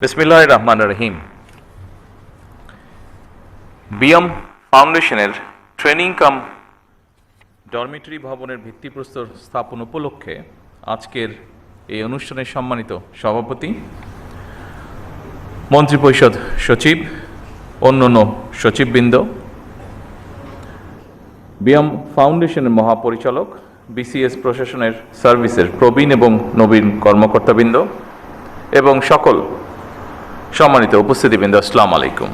বিসমিল্লাহির রহমানির রহিম। বিএম ফাউন্ডেশনের ট্রেনিং কাম ডরমিটরি ভবনের ভিত্তিপ্রস্তর স্থাপন উপলক্ষে আজকের এই অনুষ্ঠানের সম্মানিত সভাপতি, মন্ত্রিপরিষদ সচিব, অন্যান্য সচিববৃন্দ, বিএম ফাউন্ডেশনের মহাপরিচালক, বিসিএস প্রশাসনের সার্ভিসের প্রবীণ এবং নবীন কর্মকর্তাবৃন্দ এবং সকল সম্মানিত উপস্থিতিবৃন্দ, আসসালামু আলাইকুম।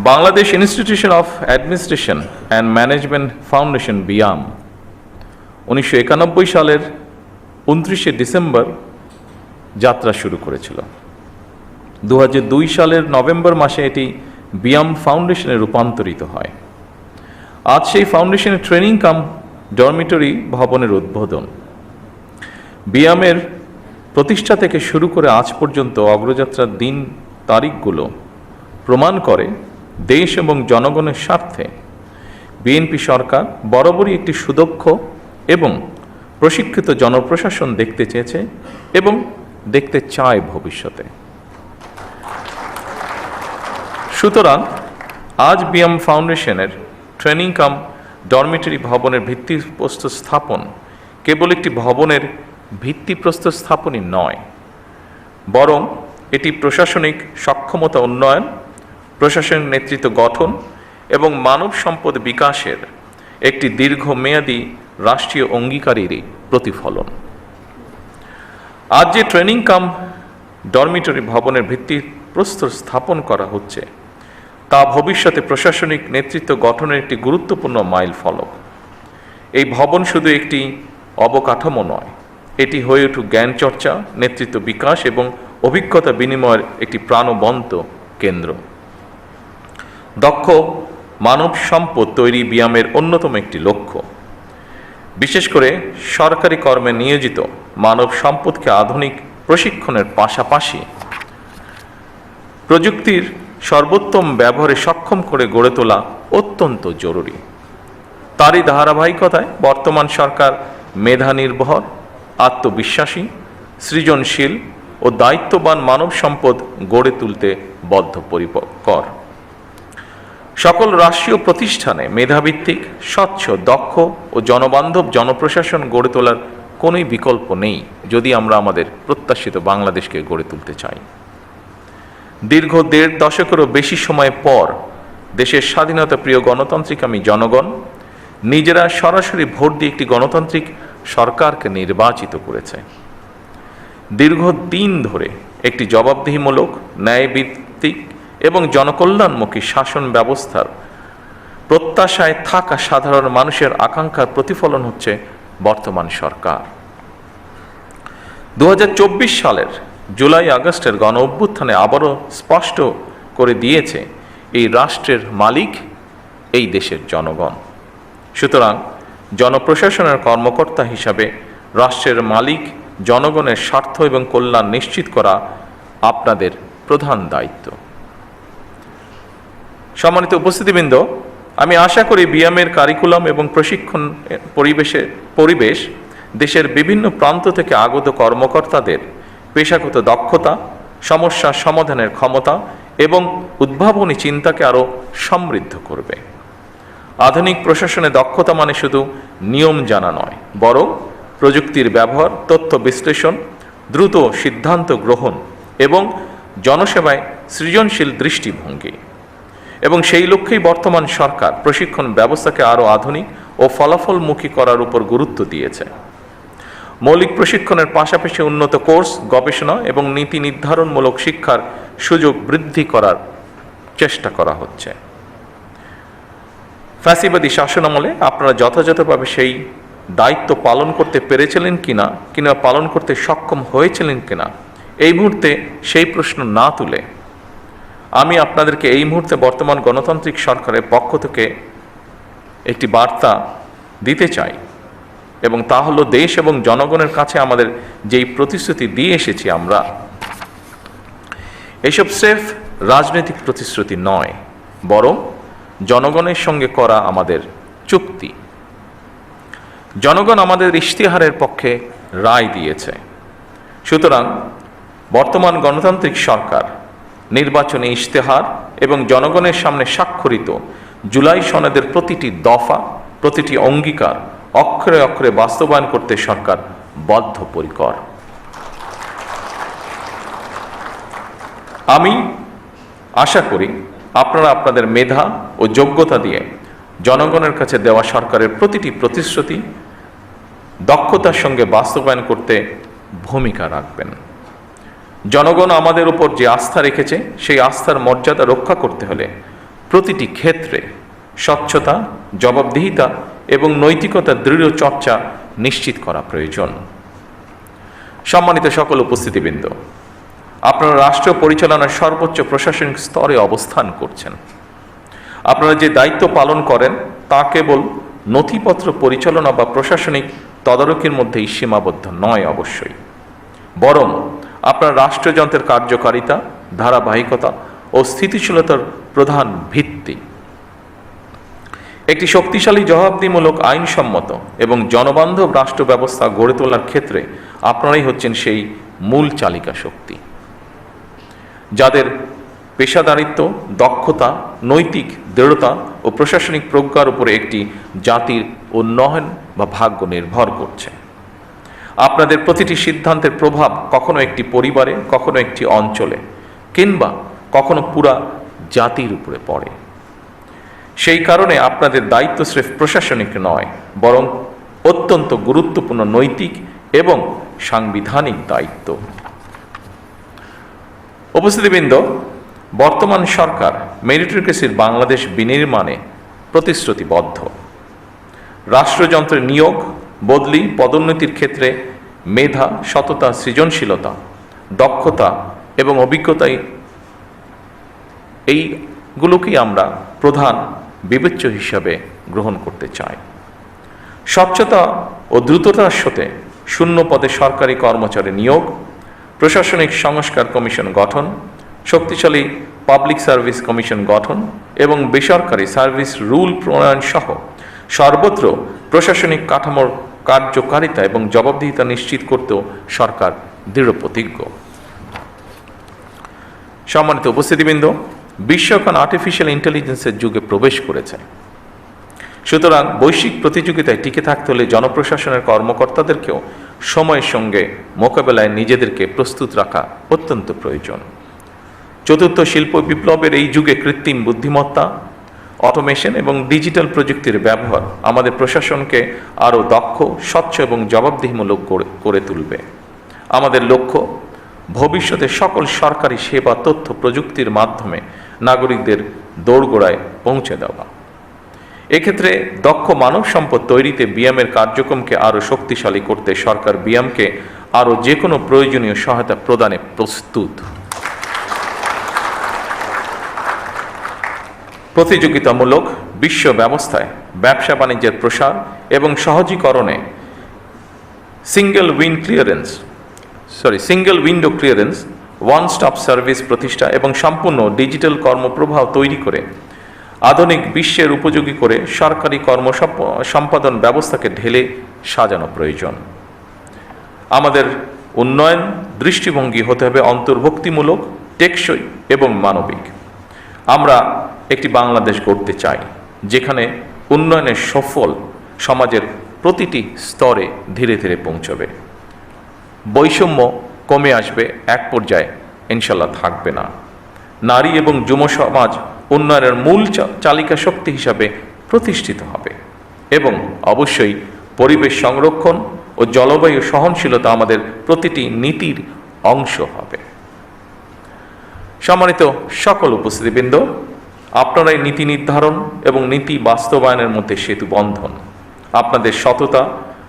Bangladesh institution of administration and management foundation BIAM 1991 সালের 29শে ডিসেম্বর যাত্রা শুরু করেছিল। 2002 সালের নভেম্বর মাসে এটি বিয়াম ফাউন্ডেশনে রূপান্তরিত হয়। আজ সেই ফাউন্ডেশনের ট্রেনিং কাম ডরমিটরি ভবনের উদ্বোধন। বিয়ামের প্রতিষ্ঠা থেকে শুরু করে আজ পর্যন্ত অগ্রযাত্রার দিন তারিখগুলো প্রমাণ করে দেশ এবং জনগণের স্বার্থে বিএনপি সরকার বরাবরই একটি সুদক্ষ এবং প্রশিক্ষিত জনপ্রশাসন দেখতে চেয়েছে এবং দেখতে চায় ভবিষ্যতে। সুতরাং আজ বিএম ফাউন্ডেশনের ট্রেনিং কাম ডরমিটরি ভবনের ভিত্তিপ্রস্তর স্থাপন কেবল একটি ভবনের ভিত্তিপ্রস্তর স্থাপনই নয়, বরং এটি প্রশাসনিক সক্ষমতা উন্নয়ন, প্রশাসনিক নেতৃত্ব গঠন এবং মানব সম্পদ বিকাশের একটি দীর্ঘমেয়াদী রাষ্ট্রীয় অঙ্গীকারেরই প্রতিফলন। আজ যে ট্রেনিং কাম ডরমিটরি ভবনের ভিত্তিপ্রস্তর স্থাপন করা হচ্ছে তা ভবিষ্যতে প্রশাসনিক নেতৃত্ব গঠনের একটি গুরুত্বপূর্ণ মাইল ফলক। এই ভবন শুধু একটি অবকাঠামো নয়, এটি হয়ে উঠুক জ্ঞান চর্চা, নেতৃত্ব বিকাশ এবং অভিজ্ঞতা বিনিময়ের একটি প্রাণবন্ত কেন্দ্র। দক্ষ মানব সম্পদ তৈরি বিয়ামের অন্যতম একটি লক্ষ্য। বিশেষ করে সরকারি কর্মে নিয়োজিত মানব সম্পদকে আধুনিক প্রশিক্ষণের পাশাপাশি প্রযুক্তির সর্বোত্তম ব্যবহারে সক্ষম করে গড়ে তোলা অত্যন্ত জরুরি। তারই ধারাবাহিকতায় বর্তমান সরকার মেধা নির্ভর, আত্মবিশ্বাসী, সৃজনশীল ও দায়িত্ববান মানব সম্পদ গড়ে তুলতে বদ্ধপরিকর। সকল রাষ্ট্রীয় প্রতিষ্ঠানে মেধাভিত্তিক, স্বচ্ছ, দক্ষ ও জনবান্ধব জনপ্রশাসন গড়ে তোলার কোনোই বিকল্প নেই যদি আমরা আমাদের প্রত্যাশিত বাংলাদেশকে গড়ে তুলতে চাই। দীর্ঘ 1.5 দশকেরও বেশি সময় পর দেশের স্বাধীনতা প্রিয় গণতান্ত্রিকামী জনগণ নিজেরা সরাসরি ভোট দিয়ে একটি গণতান্ত্রিক সরকারকে নির্বাচিত করেছে। দীর্ঘদিন ধরে একটি জবাবদিহিমূলক, ন্যায়ভিত্তিক এবং জনকল্যাণমুখী শাসন ব্যবস্থার প্রত্যাশায় থাকা সাধারণ মানুষের আকাঙ্ক্ষার প্রতিফলন হচ্ছে বর্তমান সরকার। 2024 সালের জুলাই আগস্টের গণ অভ্যুত্থানে আবারও স্পষ্ট করে দিয়েছে এই রাষ্ট্রের মালিক এই দেশের জনগণ। সুতরাং জনপ্রশাসনের কর্মকর্তা হিসাবে রাষ্ট্রের মালিক জনগণের স্বার্থ এবং কল্যাণ নিশ্চিত করা আপনাদের প্রধান দায়িত্ব। সম্মানিত উপস্থিতিবৃন্দ, আমি আশা করি বিয়ামের কারিকুলাম এবং প্রশিক্ষণ পরিবেশ দেশের বিভিন্ন প্রান্ত থেকে আগত কর্মকর্তাদের পেশাগত দক্ষতা, সমস্যা সমাধানের ক্ষমতা এবং উদ্ভাবনী চিন্তাকে আরও সমৃদ্ধ করবে। আধুনিক প্রশাসনে দক্ষতা মানে শুধু নিয়ম জানা নয়, বরং প্রযুক্তির ব্যবহার, তথ্য বিশ্লেষণ, দ্রুত সিদ্ধান্ত গ্রহণ এবং জনসেবায় সৃজনশীল দৃষ্টিভঙ্গি। এবং সেই লক্ষ্যেই বর্তমান সরকার প্রশিক্ষণ ব্যবস্থাকে আরও আধুনিক ও ফলাফলমুখী করার উপর গুরুত্ব দিয়েছে। মৌলিক প্রশিক্ষণের পাশাপাশি উন্নত কোর্স, গবেষণা এবং নীতি নির্ধারণমূলক শিক্ষার সুযোগ বৃদ্ধি করার চেষ্টা করা হচ্ছে। ফ্যাসিবাদী শাসনামলে আপনারা যথাযথভাবে সেই দায়িত্ব পালন করতে পেরেছিলেন কিনা পালন করতে সক্ষম হয়েছিলেন কিনা, এই মুহূর্তে সেই প্রশ্ন না তুলে আমি আপনাদেরকে এই মুহূর্তে বর্তমান গণতান্ত্রিক সরকারের পক্ষ থেকে একটি বার্তা দিতে চাই, এবং তা হলো দেশ এবং জনগণের কাছে আমাদের যেই প্রতিশ্রুতি দিয়ে এসেছি আমরা, এসব স্রেফ রাজনৈতিক প্রতিশ্রুতি নয়, বরং জনগণের সঙ্গে করা আমাদের চুক্তি। জনগণ আমাদের ইশতেহারের পক্ষে রায় দিয়েছে। সুতরাং বর্তমান গণতান্ত্রিক সরকার নির্বাচনী ইশতেহার এবং জনগণের সামনে স্বাক্ষরিত জুলাই সনদের প্রতিটি দফা, প্রতিটি অঙ্গীকার অক্ষরে অক্ষরে বাস্তবায়ন করতে সরকার বদ্ধপরিকর। আমি আশা করি আপনারা আপনাদের মেধা ও যোগ্যতা দিয়ে জনগণের কাছে দেওয়া সরকারের প্রতিটি প্রতিশ্রুতি দক্ষতার সঙ্গে বাস্তবায়ন করতে ভূমিকা রাখবেন। জনগণ আমাদের উপর যে আস্থা রেখেছে সেই আস্থার মর্যাদা রক্ষা করতে হলে প্রতিটি ক্ষেত্রে স্বচ্ছতা, জবাবদিহিতা এবং নৈতিকতার দৃঢ় চর্চা নিশ্চিত করা প্রয়োজন। সম্মানিত সকল উপস্থিতিবৃন্দ, আপনারা রাষ্ট্র পরিচালনার সর্বোচ্চ প্রশাসনিক স্তরে অবস্থান করছেন। আপনারা যে দায়িত্ব পালন করেন তা কেবল নথিপত্র পরিচালনা বা প্রশাসনিক তদারকির মধ্যেই সীমাবদ্ধ নয় অবশ্যই, বরং আপনার রাষ্ট্রযন্ত্রের কার্যকারিতা, ধারাবাহিকতা ও স্থিতিশীলতার প্রধান ভিত্তি। একটি শক্তিশালী, জবাবদিহিমূলক, আইনসম্মত এবং জনবান্ধব রাষ্ট্র ব্যবস্থা গড়ে তোলার ক্ষেত্রে আপনারাই হচ্ছেন সেই মূল চালিকা শক্তি, যাদের পেশাদারিত্ব, দক্ষতা, নৈতিক দৃঢ়তা ও প্রশাসনিক প্রজ্ঞার উপরে একটি জাতির উন্নয়ন বা ভাগ্য নির্ভর করছে। আপনাদের প্রতিটি সিদ্ধান্তের প্রভাব কখনো একটি পরিবারে, কখনো একটি অঞ্চলে, কিংবা কখনো পুরা জাতির উপরে পড়ে। সেই কারণে আপনাদের দায়িত্ব স্রেফ প্রশাসনিক নয়, বরং অত্যন্ত গুরুত্বপূর্ণ নৈতিক এবং সাংবিধানিক দায়িত্ব। উপস্থিতিবৃন্দ, বর্তমান সরকার মেরিটোক্রেসির বাংলাদেশ বিনির্মাণে প্রতিশ্রুতিবদ্ধ। রাষ্ট্রযন্ত্রের নিয়োগ, বদলি, পদোন্নতির ক্ষেত্রে মেধা, সততা, সৃজনশীলতা, দক্ষতা এবং অভিজ্ঞতাই এইগুলোকেই আমরা প্রধান বিবেচ্য হিসাবে গ্রহণ করতে চাই। স্বচ্ছতা ও দ্রুততার সাথে শূন্য পদে সরকারি কর্মচারী নিয়োগ, প্রশাসনিক সংস্কার কমিশন গঠন, শক্তিশালী পাবলিক সার্ভিস কমিশন গঠন এবং বেসরকারি সার্ভিস রুল প্রণয়ন সহ সর্বত্র প্রশাসনিক কাঠামোর কার্যকারিতা এবং জবাবদিহিতা নিশ্চিত করতেও সরকার দৃঢ় প্রতিজ্ঞ। সম্মানিত উপস্থিতিবৃন্দ, বিশ্ব এখন আর্টিফিশিয়াল ইন্টেলিজেন্সের যুগে প্রবেশ করেছে। সুতরাং বৈশ্বিক প্রতিযোগিতায় টিকে থাকতে হলে জনপ্রশাসনের কর্মকর্তাদেরকেও সময়ের সঙ্গে মোকাবেলায় নিজেদেরকে প্রস্তুত রাখা অত্যন্ত প্রয়োজন। চতুর্থ শিল্প বিপ্লবের এই যুগে কৃত্রিম বুদ্ধিমত্তা, অটোমেশন এবং ডিজিটাল প্রযুক্তির ব্যবহার আমাদের প্রশাসনকে আরও দক্ষ, স্বচ্ছ এবং জবাবদিহিমূলক করে তুলবে। আমাদের লক্ষ্য ভবিষ্যতে সকল সরকারি সেবা তথ্য প্রযুক্তির মাধ্যমে নাগরিকদের দোরগোড়ায় পৌঁছে দেওয়া। এক্ষেত্রে দক্ষ মানব সম্পদ তৈরিতে বিএমের কার্যক্রমকে আরও শক্তিশালী করতে সরকার বিএমকে আরও যে কোনো প্রয়োজনীয় সহায়তা প্রদানে প্রস্তুত। প্রতিযোগিতামূলক বিশ্ব ব্যবস্থায় ব্যবসা বাণিজ্যের প্রসার এবং সহজীকরণে single window clearance, one stop service প্রতিষ্ঠা এবং সম্পূর্ণ ডিজিটাল কর্মপ্রবাহ তৈরি করে আধুনিক বিশ্বের উপযোগী করে সরকারি সম্পাদন ব্যবস্থাকে ঢেলে সাজানো প্রয়োজন। আমাদের উন্নয়ন দৃষ্টিভঙ্গি হতে হবে অন্তর্ভুক্তিমূলক, টেকসই এবং মানবিক। আমরা একটি বাংলাদেশ গড়তে চাই যেখানে উন্নয়নের সফল সমাজের প্রতিটি স্তরে ধীরে ধীরে পৌঁছবে। বৈষম্য কমে আসবে, এক পর্যায়ে ইনশাল্লাহ থাকবে না। নারী এবং যুব সমাজ উন্নয়নের মূল চালিকা শক্তি হিসাবে প্রতিষ্ঠিত হবে এবং অবশ্যই পরিবেশ সংরক্ষণ ও জলবায়ু সহনশীলতা আমাদের প্রতিটি নীতির অংশ হবে। সম্মানিত সকল উপস্থিতিবৃন্দ, আপনারাই নীতি নির্ধারণ এবং নীতি বাস্তবায়নের মধ্যে সেতু বন্ধন। আপনাদের সততা,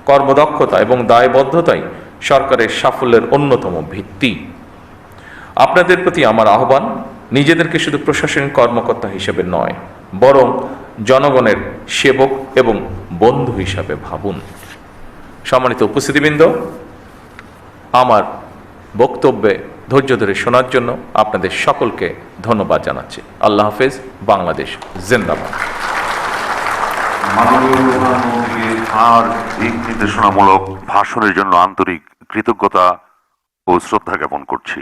কর্মদক্ষতা এবং দায়বদ্ধতাই সরকারের সাফল্যের অন্যতম ভিত্তি। আপনাদের প্রতি আমার আহ্বান, নিজেদেরকে শুধু প্রশাসনিক কর্মকর্তা হিসেবে নয়, বরং জনগণের সেবক এবং বন্ধু হিসাবে ভাবুন। সম্মানিত উপস্থিতিবৃন্দ, আমার বক্তব্যে ধৈর্য ধরে শোনার জন্য আপনাদের সকলকে ধন্যবাদ জানাচ্ছি। আল্লাহ হাফেজ। বাংলাদেশ জিন্দাবাদ। মাননীয় প্রধানমন্ত্রীকে তাঁর দিক নির্দেশনামূলক ভাষণের জন্য আন্তরিক কৃতজ্ঞতা ও শ্রদ্ধা জ্ঞাপন করছি।